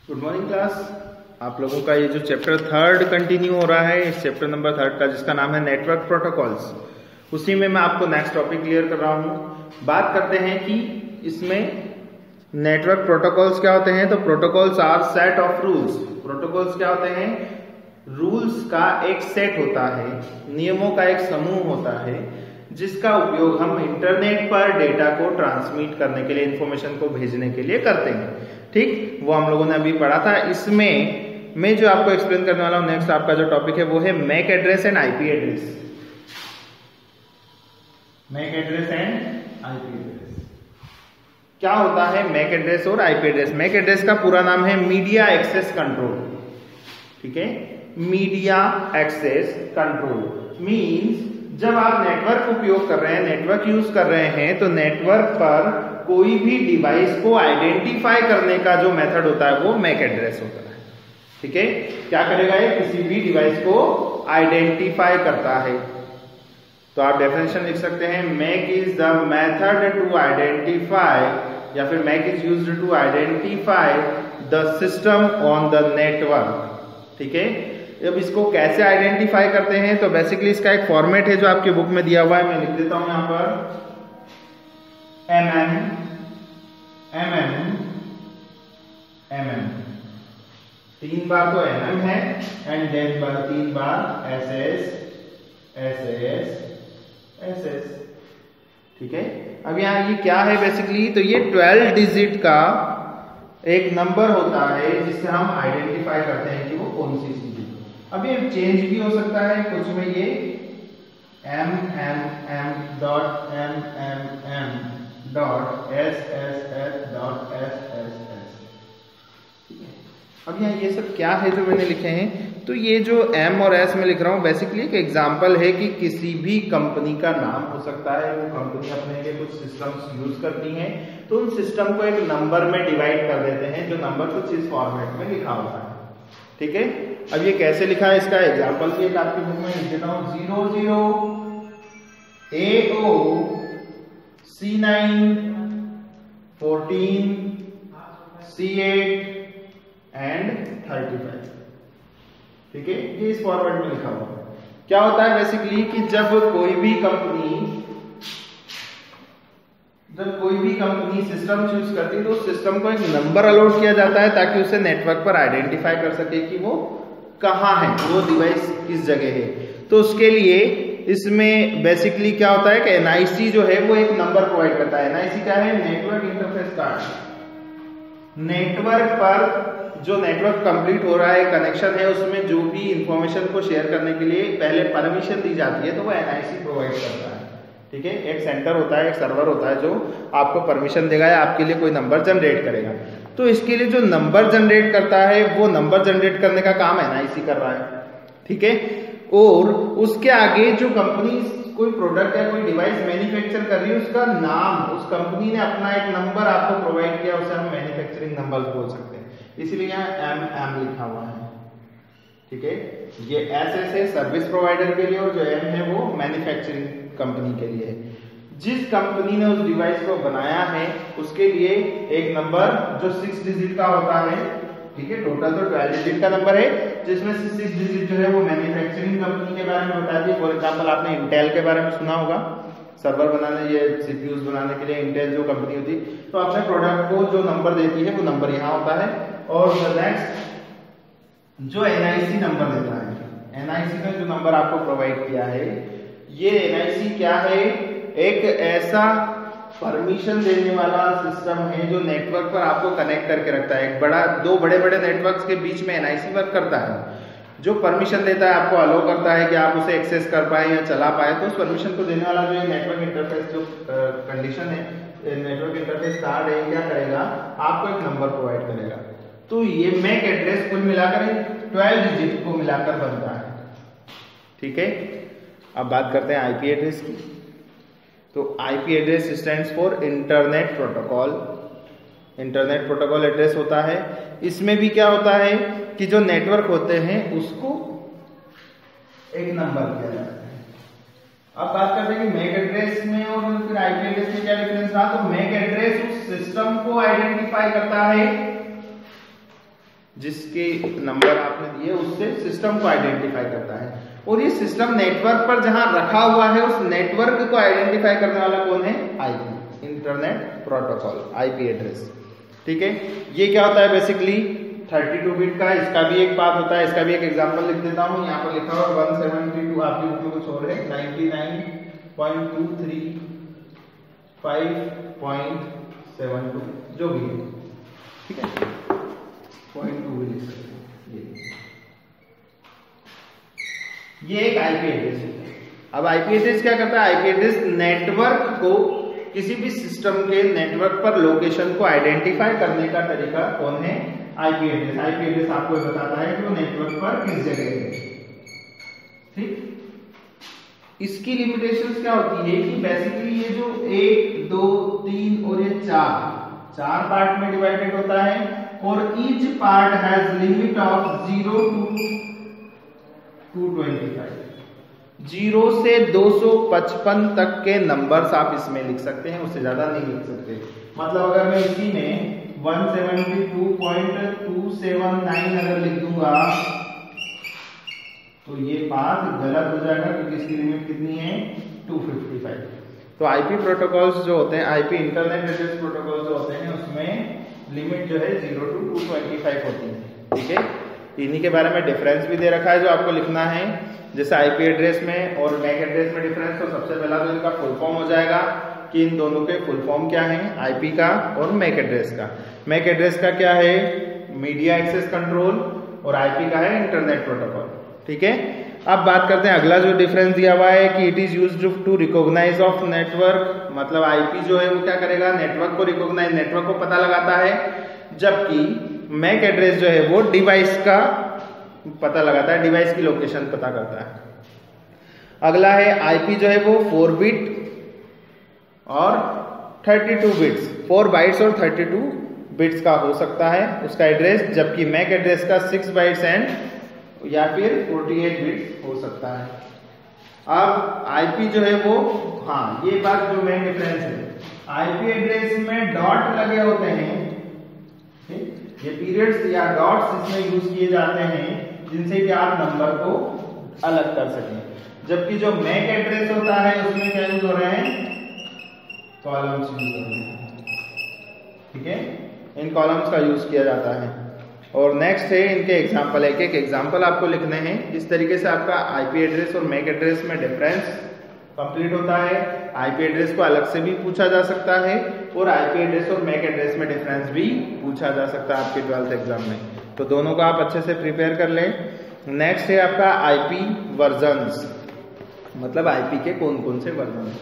Good morning class. आप लोगों का ये जो चैप्टर थर्ड कंटिन्यू हो रहा है, इस चैप्टर नंबर थर्ड का जिसका नाम है नेटवर्क प्रोटोकॉल्स, उसी में मैं आपको नेक्स्ट टॉपिक क्लियर कर रहा हूँ। बात करते हैं कि इसमें नेटवर्क प्रोटोकॉल्स क्या होते हैं। तो protocols are set of rules. Protocols क्या होते हैं? रूल्स का एक सेट होता है, नियमों का एक समूह होता है, जिसका उपयोग हम इंटरनेट पर डेटा को ट्रांसमिट करने के लिए, इंफॉर्मेशन को भेजने के लिए करते हैं। ठीक, वो हम लोगों ने अभी पढ़ा था। इसमें मैं जो आपको एक्सप्लेन करने वाला हूं, नेक्स्ट आपका जो टॉपिक है वो है MAC address and IP address. MAC address and IP address क्या होता है? मैक एड्रेस और आईपी एड्रेस। मैक एड्रेस का पूरा नाम है मीडिया एक्सेस कंट्रोल। ठीक है, मीडिया एक्सेस कंट्रोल मींस जब आप नेटवर्क उपयोग कर रहे हैं, नेटवर्क यूज कर रहे हैं, तो नेटवर्क पर कोई भी डिवाइस को आइडेंटिफाई करने का जो मेथड होता है वो मैक एड्रेस होता है। ठीक है, क्या करेगा ये? किसी भी डिवाइस को आइडेंटिफाई करता है। तो आप डेफिनेशन लिख सकते हैं, MAC is the method to identify, या फिर MAC is used to identify the system on the network. ठीक है, अब इसको कैसे आइडेंटिफाई करते हैं? तो बेसिकली इसका एक फॉर्मेट है जो आपकी बुक में दिया हुआ है, मैं लिख देता हूं यहां पर तीन बार तो mm है एंड देन पर तीन बार ss। ठीक है, अब यहाँ ये क्या है बेसिकली? तो ये 12 डिजिट का एक नंबर होता है जिससे हम आइडेंटिफाई करते हैं कि वो कौन सी चीज है। अब ये चेंज भी हो सकता है, कुछ में ये MMM.MMM.SSS.SSS। ठीक है, अब यहाँ ये सब क्या है जो मैंने लिखे हैं? तो ये जो M और S में लिख रहा हूँ बेसिकली एक एग्जांपल है कि किसी भी कंपनी का नाम हो सकता है। वो कंपनी अपने लिए कुछ सिस्टम्स यूज करती है, तो उन सिस्टम को एक नंबर में डिवाइड कर देते हैं, जो नंबर कुछ इस फॉर्मेट में लिखा होता है। ठीक है, अब ये कैसे लिखा है, इसका एग्जांपल भी एक आपकी बुक में लिख देता हूँ। 00 AO C9 14 C8 एंड 35। ठीक है, ये इस फॉर्मेट में लिखा हुआ है। क्या होता है बेसिकली कि जब कोई भी कंपनी सिस्टम चूज करती है तो सिस्टम को एक नंबर अलॉट किया जाता है ताकि उसे नेटवर्क पर आइडेंटिफाई कर सके कि वो कहाँ है, वो डिवाइस किस जगह है। तो उसके लिए इसमें बेसिकली क्या होता है कि NIC जो है वो एक नंबर प्रोवाइड करता है। NIC क्या है? Network interface card. नेटवर्क पर जो नेटवर्क कंप्लीट हो रहा है, कनेक्शन है, उसमें जो भी इंफॉर्मेशन को शेयर करने के लिए पहले परमिशन दी जाती है तो वो NIC प्रोवाइड करता है। ठीक है, एक सेंटर होता है, एक सर्वर होता है जो आपको परमिशन देगा या आपके लिए कोई नंबर जनरेट करेगा। तो इसके लिए जो नंबर जनरेट करता है वो नंबर जनरेट करने का काम NIC कर रहा है। ठीक है, और उसके आगे जो कंपनी कोई प्रोडक्ट या कोई डिवाइस मैन्युफैक्चर कर रही है, उसका नाम, उस कंपनी ने अपना एक नंबर आपको प्रोवाइड किया, उसे हम मैन्युफैक्चरिंग नंबर बोल सकते हैं, इसलिए यहाँ MM लिखा हुआ है। ठीक है, ये SS है सर्विस प्रोवाइडर के लिए और जो M है वो मैन्युफैक्चरिंग कंपनी के लिए है। जिस कंपनी ने उस डिवाइस को बनाया है उसके लिए एक नंबर जो 6 डिजिट का होता है। ठीक है, टोटल तो 12 डिजिट का नंबर है, जिसमें से 6 डिजिट जो है वो मैन्युफैक्चरिंग कंपनी के बारे में बताती है। फॉर एग्जांपल आपने इंटेल के बारे में सुना होगा, सर्वर बनाने, ये CPUs बनाने के लिए इंटेल जो कंपनी होती है, तो अपने प्रोडक्ट को जो नंबर देती है वो नंबर यहाँ होता है। और नेक्स्ट जो NIC नंबर देता है, NIC का जो नंबर आपको प्रोवाइड किया है, ये NIC क्या है? एक ऐसा परमिशन देने वाला सिस्टम है जो नेटवर्क पर आपको कनेक्ट करके रखता है। दो बड़े बड़े नेटवर्क्स के बीच में NIC वर्क करता है, जो परमिशन देता है, आपको अलो करता है कि आप उसे एक्सेस कर पाए या चला पाए। तो उस परमिशन को देने वाला जो नेटवर्क इंटरफेस जो कंडीशन है, नेटवर्क इंटरफेस कार्ड है, क्या करेगा? आपको एक नंबर प्रोवाइड करेगा। तो ये मैक एड्रेस कुल मिलाकर 12 डिजिट को मिलाकर बनता है। ठीक है, अब बात करते हैं आईपी एड्रेस की। तो IP address stands for internet protocol. Internet protocol address होता है। इसमें भी क्या होता है कि जो नेटवर्क होते हैं उसको एक नंबर दिया जाता है। अब बात करते हैं कि मैक एड्रेस में और फिर आईपी एड्रेस में क्या डिफरेंस रहा। तो मैक एड्रेस उस सिस्टम को आइडेंटिफाई करता है जिसके नंबर आपने दिए उससे सिस्टम को आइडेंटिफाई करता है। और ये सिस्टम नेटवर्क पर जहां रखा हुआ है उस नेटवर्क को आइडेंटिफाई करने वाला कौन है? IP, internet protocol, IP address. ठीक है, ये क्या होता है बेसिकली 32 बिट का, इसका भी एक बात होता है, इसका भी एक एग्जांपल लिख देता हूं। यहाँ पर लिखा हुआ 172, आपकी बुक में कुछ और है, 99.235.72 जो भी है, ठीक है, 0.2 भी लिख सकते हैं। ये एक आईपी एड्रेस है। अब आईपी एड्रेस क्या करता है? आईपी एड्रेस नेटवर्क को, किसी भी सिस्टम के नेटवर्क पर लोकेशन को आइडेंटिफाई करने का तरीका कौन है? IP address. आईपी एड्रेस आपको बताता है कि वो नेटवर्क पर किस जगह है। ठीक, इसकी लिमिटेशंस क्या होती है कि बेसिकली ये जो 1, 2, 3 और ये 4 पार्ट में डिवाइडेड होता है और each part has limit of 0 to 225। 0 से 255 तक के नंबर्स आप इसमें लिख सकते हैं, उससे ज्यादा नहीं लिख सकते। मतलब अगर मैं इसी में 172.279 अगर लिख दूंगा तो ये पाथ गलत हो जाएगा, क्योंकि इसकी लिमिट कितनी है? 255। तो आईपी प्रोटोकॉल्स जो होते हैं, आईपी इंटरनेट एड्रेस प्रोटोकॉल जो होते हैं, उसमें लिमिट जो है 0 to 225 होती है। ठीक है, इन्हीं के बारे में डिफरेंस भी दे रखा है जो आपको लिखना है। जैसे आईपी एड्रेस में और मैक एड्रेस में डिफरेंस, तो सबसे पहला तो इनका फुल फॉर्म हो जाएगा कि इन दोनों के फुल फॉर्म क्या है, आईपी का और मैक एड्रेस का। मैक एड्रेस का क्या है? मीडिया एक्सेस कंट्रोल, और आईपी का है इंटरनेट प्रोटोकॉल। ठीक है, अब बात करते हैं अगला जो डिफरेंस दिया हुआ है कि it is used to recognise of network. मतलब आईपी जो है वो क्या करेगा? नेटवर्क को रिकॉग्नाइज, नेटवर्क को पता लगाता है, जबकि मैक एड्रेस जो है वो डिवाइस का पता लगाता है, डिवाइस की लोकेशन पता करता है। अगला है आईपी जो है वो 4 बिट और 32 बिट्स, 4 बाइट्स और 32 बिट्स का हो सकता है उसका एड्रेस, जबकि मैक एड्रेस का 6 बाइट्स एंड या फिर 48 बिट्स हो सकता है। अब आईपी जो है वो, हाँ ये बात जो मेन डिफरेंस है, आईपी एड्रेस में डॉट लगे होते हैं, ये पीरियड्स या डॉट्स इसमें यूज किए जाते हैं जिनसे कि आप नंबर को अलग कर सकें, जबकि जो मैक एड्रेस होता है उसमें क्या यूज हो रहे हैं? कॉलम्स यूज हो रहे हैं। ठीक है, इन कॉलम्स का यूज किया जाता है। और नेक्स्ट है इनके एग्जाम्पल, एक एक एग्जाम्पल आपको लिखने हैं। इस तरीके से आपका आईपी एड्रेस और मैक एड्रेस में डिफरेंस कंप्लीट होता है। आईपी एड्रेस को अलग से भी पूछा जा सकता है और आईपी एड्रेस और मैक एड्रेस में डिफरेंस भी पूछा जा सकता है आपके 12th एग्जाम में। तो दोनों को आप अच्छे से प्रिपेयर कर लें। नेक्स्ट है आपका आईपी वर्जन्स, मतलब आईपी के कौन कौन से वर्जन।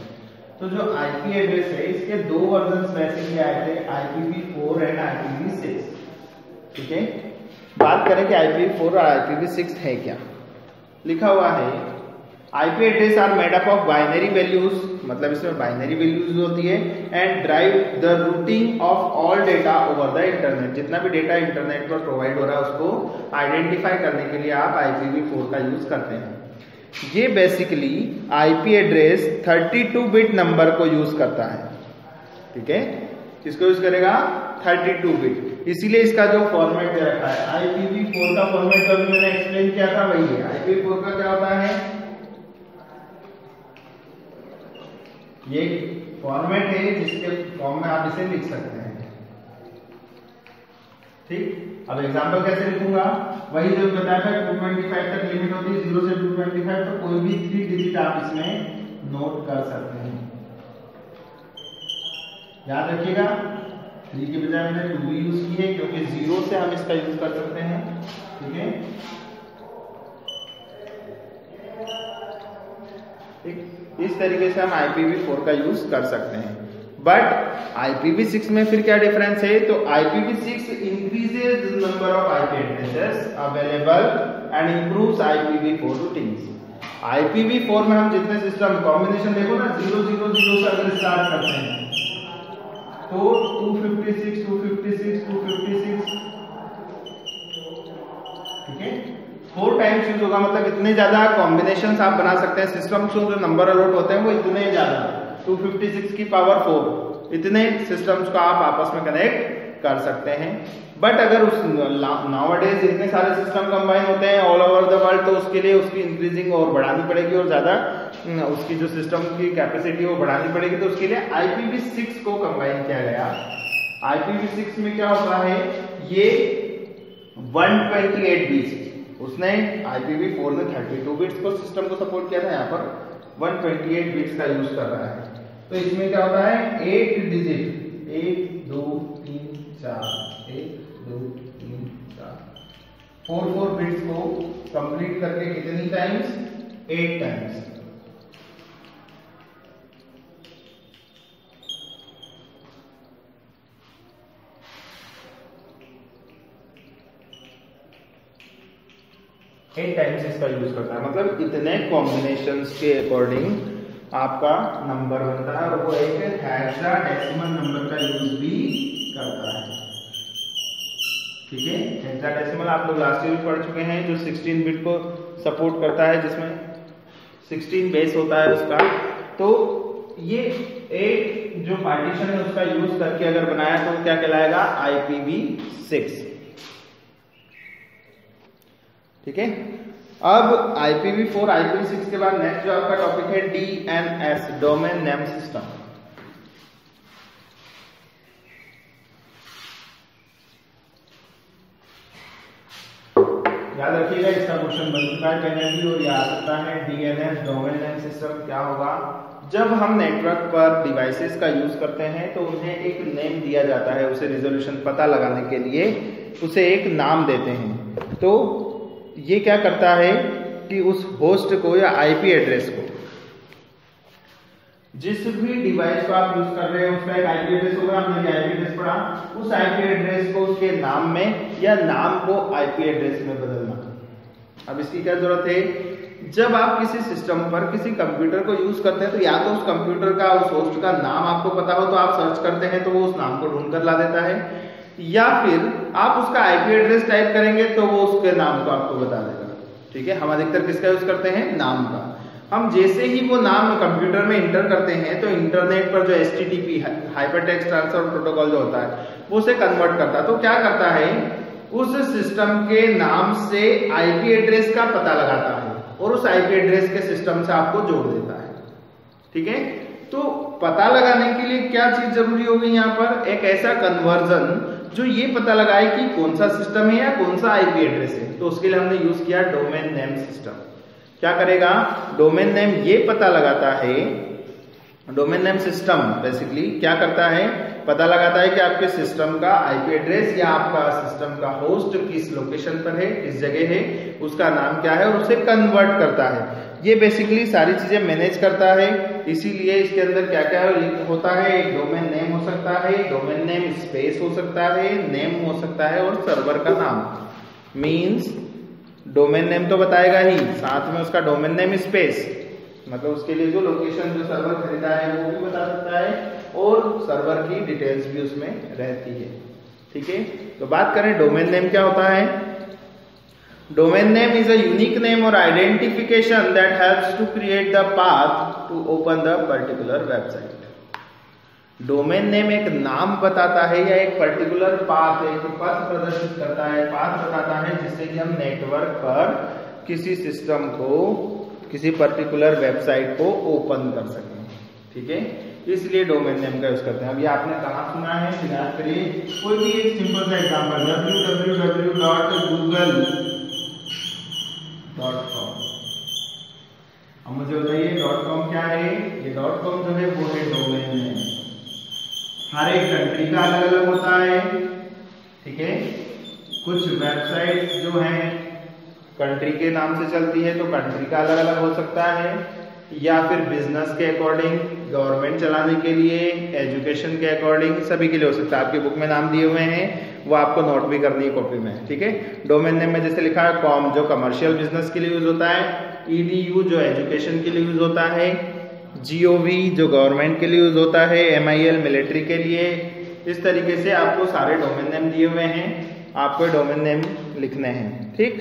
तो जो आईपी एड्रेस है इसके 2 वर्जन्स बेसिकली आए थे, IPv4 एंड IPv6। ठीक है, बात करें कि IPv4 और IPv6 है क्या। लिखा हुआ है IP address are made up of binary values, मतलब इसमें बाइनरी वैल्यूज होती है, and drive the routing of all data over the internet. जितना भी डेटा इंटरनेट पर प्रोवाइड हो रहा है उसको आइडेंटिफाई करने के लिए आप IPv4 का यूज करते हैं। ये basically IP address 32 bit number को यूज करता है। ठीक है, किसको यूज करेगा? 32 बिट। इसीलिए इसका जो फॉर्मेट दे रखा है IPv4 का फॉर्मेट जो मैंने एक्सप्लेन किया था वही है। IPv4 का क्या होता है? ये फॉर्मेट है जिसके फॉर्म में आप इसे लिख सकते हैं। ठीक, अब एग्जांपल कैसे लिखूंगा? वही जो बताया था 225 तक लिमिट होती है, 0 से 225, तो कोई भी 3 डिजिट आप इसमें नोट कर सकते हैं। याद रखिएगा 3 के बजाय मैंने 2 भी यूज की है, क्योंकि 0 से हम इसका यूज कर सकते हैं। ठीक है, इस तरीके से हम IPv4 का यूज कर सकते हैं। बट IPv6 में फिर क्या डिफरेंस है? तो IPv6 increases the number of IP addresses available and improves IPv4 routines. IPv4 में हम जितने सिस्टम कॉम्बिनेशन देखो ना, 000 से अगर स्टार्ट करते हैं तो 256 256 256, ठीक है, 4 टाइम्स यूज होगा। मतलब इतने ज्यादा कॉम्बिनेशंस आप बना सकते हैं। सिस्टम से जो नंबर अलॉट होते हैं वो इतने ज्यादा, 256 की पावर 4, इतने सिस्टम्स को आप आपस में कनेक्ट कर सकते हैं। बट अगर उस नाउअडेज इतने सारे सिस्टम कंबाइन होते हैं ऑल ओवर द वर्ल्ड, तो उसके लिए उसकी इंक्रीजिंग और बढ़ानी पड़ेगी और ज्यादा उसकी जो सिस्टम की कैपेसिटी वो बढ़ानी पड़ेगी। तो उसके लिए IPv6 को कंबाइन किया गया। IPv6 में क्या होता है, ये 128 बिट्स, उसने IPv4 में 32 बिट्स को सिस्टम को सपोर्ट किया था, यहाँ पर 128 बिट्स का यूज कर रहा है। तो इसमें क्या होता है, 8 डिजिट 1 2 3 4 1 2 3 4 4 बिट्स को कंप्लीट करके कितनी टाइम्स, 8 टाइम्स। एट टाइम्स इसका यूज करता है, मतलब इतने कॉम्बिनेशंस के अकॉर्डिंग आपका नंबर बनता है और वो एक हेक्साडेसिमल नंबर का यूज भी करता है। ठीक है, हेक्साडेसिमल आप लोग लास्ट ईयर पढ़ चुके हैं, जो 16 बिट को सपोर्ट करता है, जिसमें 16 बेस होता है उसका। तो ये एक जो पार्टीशन है उसका यूज करके अगर बनाया तो क्या कहलाएगा, IPv6। ठीक है, अब IPv4 IPv6 के बाद नेक्स्ट जो आपका टॉपिक है DNS, डोमेन नेम सिस्टम। याद रखिएगा, इसका क्वेश्चन बन चुका है पहले भी और ये आ सकता है। DNS डोमेन नेम सिस्टम क्या होगा, जब हम नेटवर्क पर डिवाइसेस का यूज करते हैं तो उन्हें एक नेम दिया जाता है, उसे रिजोल्यूशन पता लगाने के लिए उसे एक नाम देते हैं। तो ये क्या करता है कि उस होस्ट को या IP एड्रेस को, जिस भी डिवाइस को आप यूज कर रहे हैं उसका एक IP एड्रेस होगा, हमने IP एड्रेस पढ़ा, उस IP एड्रेस को उसके नाम में या नाम को IP एड्रेस में बदलना। अब इसकी क्या जरूरत है, जब आप किसी सिस्टम पर किसी कंप्यूटर को यूज करते हैं तो या तो उस कंप्यूटर का, उस होस्ट का नाम आपको पता हो तो आप सर्च करते हैं तो वो उस नाम को ढूंढ कर ला देता है, या फिर आप उसका IP एड्रेस टाइप करेंगे तो वो उसके नाम को आपको बता देगा। ठीक है, हम अधिकतर किसका यूज करते हैं, नाम का। हम जैसे ही वो नाम कंप्यूटर में इंटर करते हैं तो इंटरनेट पर जो HTTP हाइपरटेक्स्ट ट्रांसफर प्रोटोकॉल जो होता है वो उसे कन्वर्ट करता है। तो क्या करता है, उस सिस्टम के नाम से IP एड्रेस का पता लगाता है और उस IP एड्रेस के सिस्टम से आपको जोड़ देता है। ठीक है, तो पता लगाने के लिए क्या चीज जरूरी होगी, यहाँ पर एक ऐसा कन्वर्जन जो ये पता लगाए कि कौन सा सिस्टम है या कौन सा IP एड्रेस है। तो उसके लिए हमने यूज किया डोमेन नेम सिस्टम। क्या करेगा, डोमेन नेम ये पता लगाता है, डोमेन नेम सिस्टम बेसिकली क्या करता है, पता लगाता है कि आपके सिस्टम का IP एड्रेस या आपका सिस्टम का होस्ट किस लोकेशन पर है, किस जगह है, उसका नाम क्या है और उसे कन्वर्ट करता है। ये बेसिकली सारी चीजें मैनेज करता है। इसीलिए इसके अंदर क्या क्या होता है, एक डोमेन नेम हो सकता है, डोमेन नेम स्पेस हो सकता है, नेम हो सकता है और सर्वर का नाम। मींस डोमेन नेम तो बताएगा ही, साथ में उसका डोमेन नेम स्पेस, मतलब उसके लिए जो लोकेशन जो सर्वर खरीदा है वो भी बता सकता है और सर्वर की डिटेल्स भी उसमें रहती है। ठीक है, तो बात करें डोमेन नेम क्या होता है। Domain name is a unique name और identification that helps to create the path to open the particular website. Domain name एक नाम बताता है या एक पर्टिकुलर पाथ, एक पथ प्रदर्शित करता है, पाथ बताता है जिससे कि हम नेटवर्क पर किसी सिस्टम को, किसी पर्टिकुलर वेबसाइट को ओपन कर सकें। ठीक है, इसलिए डोमेन नेम का यूज करते हैं। अब ये आपने कहाँ सुना है, याद करिए, कोई भी एक सिंपल सा एग्जांपल, www.google.com। अब मुझे बताइए .com क्या है, ये .com जो है वो है डोमेन नेम। हर एक कंट्री का अलग अलग होता है। ठीक है, कुछ वेबसाइट जो है कंट्री के नाम से चलती है तो कंट्री का अलग अलग हो सकता है, या फिर बिजनेस के अकॉर्डिंग, गवर्नमेंट चलाने के लिए, एजुकेशन के अकॉर्डिंग, सभी के लिए हो सकता है। आपकी बुक में नाम दिए हुए हैं, वो आपको नोट भी करनी है कॉपी में। ठीक है, डोमेन नेम में जैसे लिखा है कॉम जो कमर्शियल बिजनेस के लिए यूज होता है, EDU जो एजुकेशन के लिए यूज होता है, GOV जो गवर्नमेंट के लिए यूज होता है, MIL मिलिट्री के लिए। इस तरीके से आपको सारे डोमेन नेम दिए हुए हैं, आपको डोमेन नेम लिखने हैं। ठीक,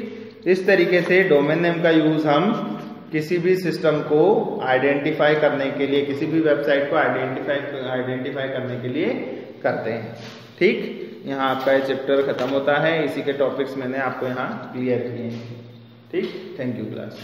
इस तरीके से डोमेन नेम का यूज हम किसी भी सिस्टम को आइडेंटिफाई करने के लिए, किसी भी वेबसाइट को आइडेंटिफाई करने के लिए करते हैं। ठीक, यहाँ आपका ये चैप्टर खत्म होता है। इसी के टॉपिक्स मैंने आपको यहाँ क्लियर किए हैं। ठीक, थैंक यू क्लास।